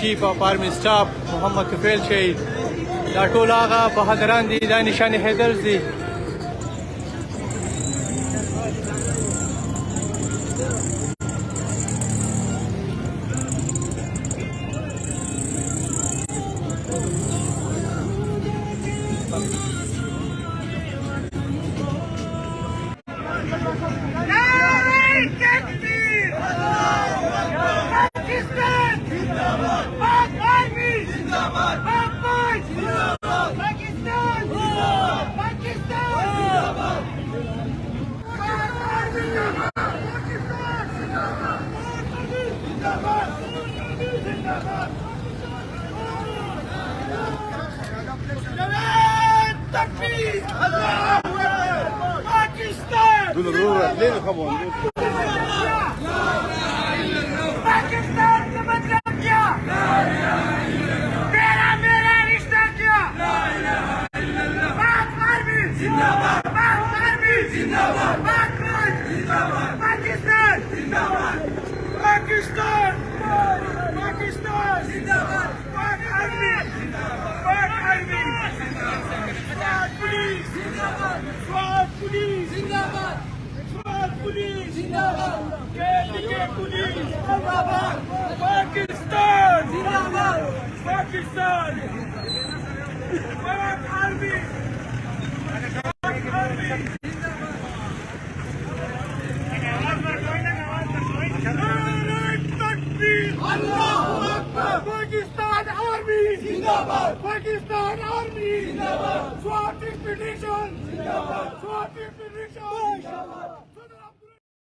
چیف اف آرمی سټاف محمد طفیل شهید، دا ټول هغه بهادران دي، دا نشان حیدر دي. पाकिस्तान का मतलब क्या? तेरा मेरा रिश्ता क्या? पाक आर्मी जिंदाबाद, पाक आर्मी जिंदाबाद, पाक फौज जिंदाबाद, पाकिस्तान जिंदाबाद, पाकिस्तान पाकिस्तान जिंदाबाद, पाक आर्मी जिंदाबाद, पाक आर्मी जिंदाबाद, पुलिस जिंदाबाद, स्वात पुलिस जिंदाबाद, पुलिस जिंदाबाद, के पुलिस जिंदाबाद, पाकिस्तान जिंदाबाद, पाकिस्तान पाक आर्मी पाकिस्तान आर्मी जिंदाबाद, पाकिस्तान आर्मी जिंदाबाद, स्वात एक्सपीडिशन जिंदाबाद, स्वात एक्सपीडिशन जिंदाबाद.